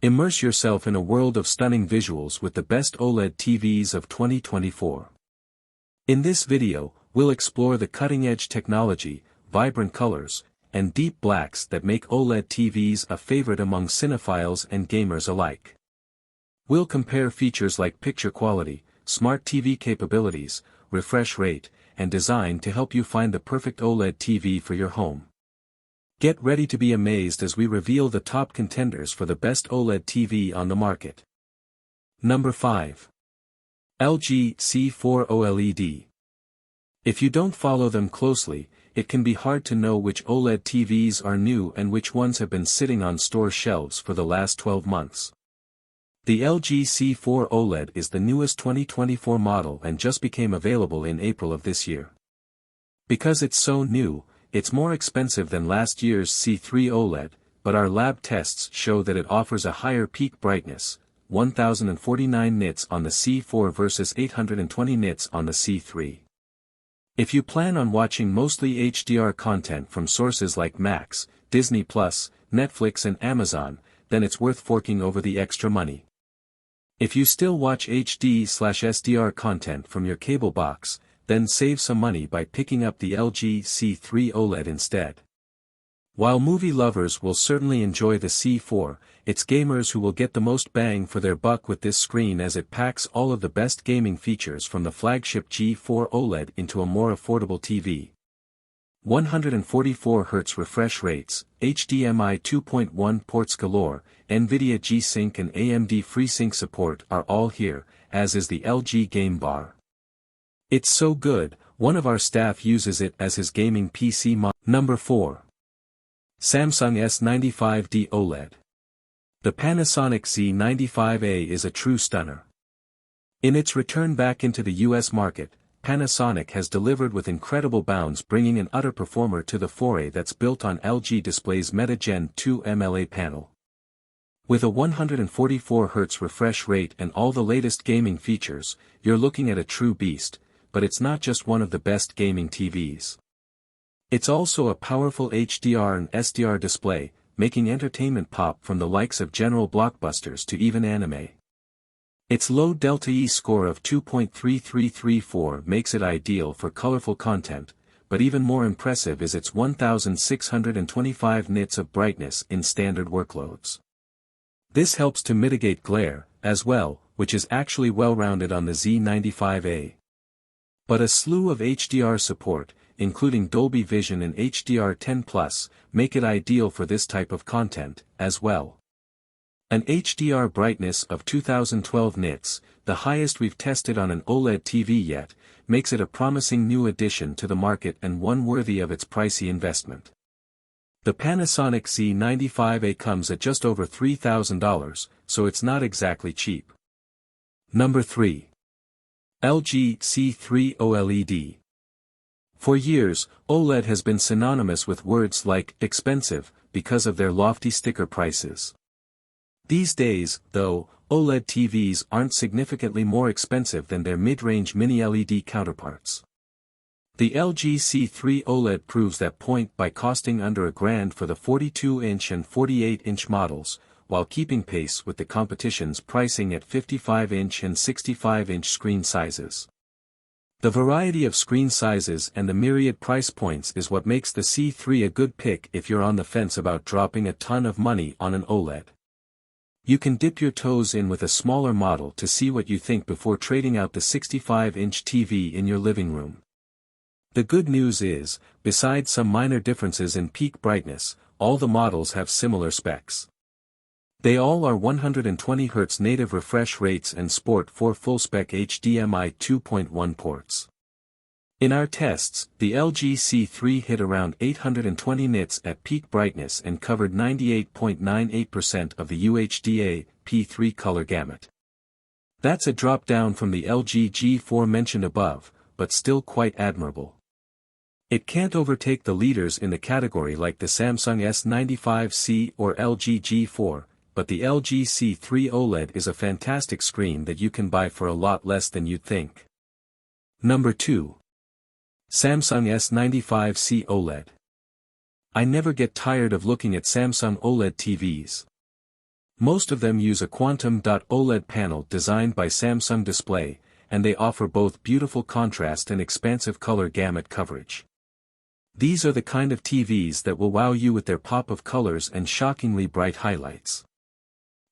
Immerse yourself in a world of stunning visuals with the best OLED TVs of 2024. In this video, we'll explore the cutting-edge technology, vibrant colors, and deep blacks that make OLED TVs a favorite among cinephiles and gamers alike. We'll compare features like picture quality, smart TV capabilities, refresh rate, and design to help you find the perfect OLED TV for your home. Get ready to be amazed as we reveal the top contenders for the best OLED TV on the market. Number 5. LG C4 OLED. If you don't follow them closely, it can be hard to know which OLED TVs are new and which ones have been sitting on store shelves for the last 12 months. The LG C4 OLED is the newest 2024 model and just became available in April of this year. Because it's so new, it's more expensive than last year's C3 OLED, but our lab tests show that it offers a higher peak brightness, 1049 nits on the C4 versus 820 nits on the C3. If you plan on watching mostly HDR content from sources like Max, Disney+, Netflix and Amazon, then it's worth forking over the extra money. If you still watch HD/SDR content from your cable box, then save some money by picking up the LG C3 OLED instead. While movie lovers will certainly enjoy the C4, it's gamers who will get the most bang for their buck with this screen as it packs all of the best gaming features from the flagship G4 OLED into a more affordable TV. 144Hz refresh rates, HDMI 2.1 ports galore, NVIDIA G-Sync and AMD FreeSync support are all here, as is the LG Game Bar. It's so good, one of our staff uses it as his gaming PC model. Number 4. Samsung S95D OLED. The Panasonic Z95A is a true stunner. In its return back into the US market, Panasonic has delivered with incredible bounds, bringing an utter performer to the foray that's built on LG Display's Meta Gen 2 MLA panel. With a 144Hz refresh rate and all the latest gaming features, you're looking at a true beast. But it's not just one of the best gaming TVs. It's also a powerful HDR and SDR display, making entertainment pop from the likes of general blockbusters to even anime. Its low Delta E score of 2.3334 makes it ideal for colorful content, but even more impressive is its 1625 nits of brightness in standard workloads. This helps to mitigate glare, as well, which is actually well-rounded on the Z95A. But a slew of HDR support, including Dolby Vision and HDR10+, make it ideal for this type of content, as well. An HDR brightness of 2012 nits, the highest we've tested on an OLED TV yet, makes it a promising new addition to the market and one worthy of its pricey investment. The Panasonic Z95A comes at just over $3,000, so it's not exactly cheap. Number 3. LG C3 OLED. For years, OLED has been synonymous with words like expensive because of their lofty sticker prices. These days, though, OLED TVs aren't significantly more expensive than their mid-range mini-LED counterparts. The LG C3 OLED proves that point by costing under $1,000 for the 42-inch and 48-inch models, while keeping pace with the competition's pricing at 55-inch and 65-inch screen sizes. The variety of screen sizes and the myriad price points is what makes the C3 a good pick if you're on the fence about dropping a ton of money on an OLED. You can dip your toes in with a smaller model to see what you think before trading out the 65-inch TV in your living room. The good news is, besides some minor differences in peak brightness, all the models have similar specs. They all are 120Hz native refresh rates and sport 4 full-spec HDMI 2.1 ports. In our tests, the LG C3 hit around 820 nits at peak brightness and covered 98.98% of the UHD P3 color gamut. That's a drop down from the LG G4 mentioned above, but still quite admirable. It can't overtake the leaders in the category like the Samsung S95C or LG G4, but the LG C3 OLED is a fantastic screen that you can buy for a lot less than you'd think. Number 2. Samsung S95C OLED. I never get tired of looking at Samsung OLED TVs. Most of them use a quantum OLED panel designed by Samsung Display, and they offer both beautiful contrast and expansive color gamut coverage. These are the kind of TVs that will wow you with their pop of colors and shockingly bright highlights.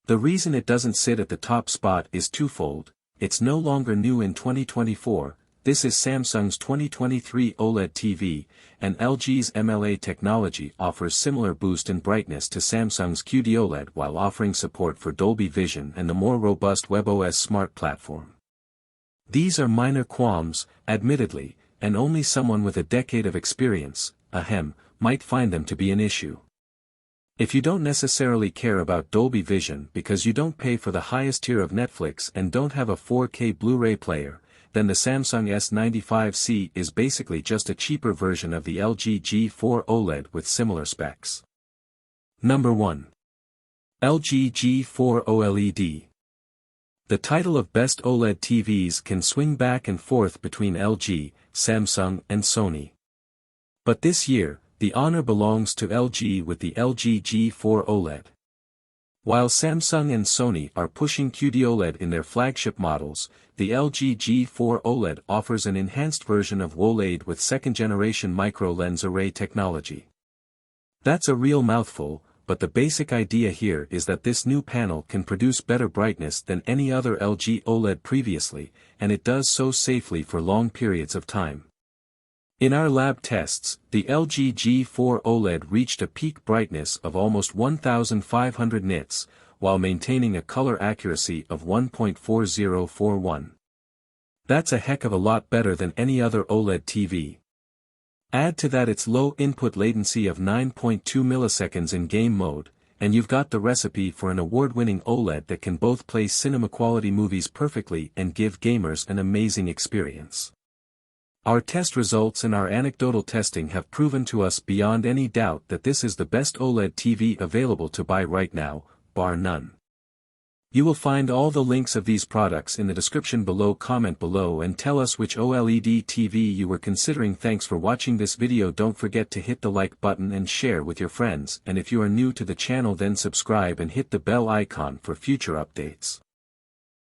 The reason it doesn't sit at the top spot is twofold. It's no longer new in 2024, this is Samsung's 2023 OLED TV, and LG's MLA technology offers similar boost in brightness to Samsung's QD-OLED while offering support for Dolby Vision and the more robust WebOS smart platform. These are minor qualms, admittedly, and only someone with a decade of experience, might find them to be an issue. If you don't necessarily care about Dolby Vision because you don't pay for the highest tier of Netflix and don't have a 4K Blu-ray player, then the Samsung S95C is basically just a cheaper version of the LG G4 OLED with similar specs. Number 1. LG G4 OLED. The title of Best OLED TVs can swing back and forth between LG, Samsung and Sony. But this year, the honor belongs to LG with the LG G4 OLED. While Samsung and Sony are pushing QD-OLED in their flagship models, the LG G4 OLED offers an enhanced version of OLED with second-generation micro-lens array technology. That's a real mouthful, but the basic idea here is that this new panel can produce better brightness than any other LG OLED previously, and it does so safely for long periods of time. In our lab tests, the LG G4 OLED reached a peak brightness of almost 1500 nits, while maintaining a color accuracy of 1.4041. That's a heck of a lot better than any other OLED TV. Add to that its low input latency of 9.2 milliseconds in game mode, and you've got the recipe for an award-winning OLED that can both play cinema-quality movies perfectly and give gamers an amazing experience. Our test results and our anecdotal testing have proven to us beyond any doubt that this is the best OLED TV available to buy right now, bar none. You will find all the links of these products in the description below. Comment below and tell us which OLED TV you were considering. Thanks for watching this video. Don't forget to hit the like button and share with your friends, and if you are new to the channel then subscribe and hit the bell icon for future updates.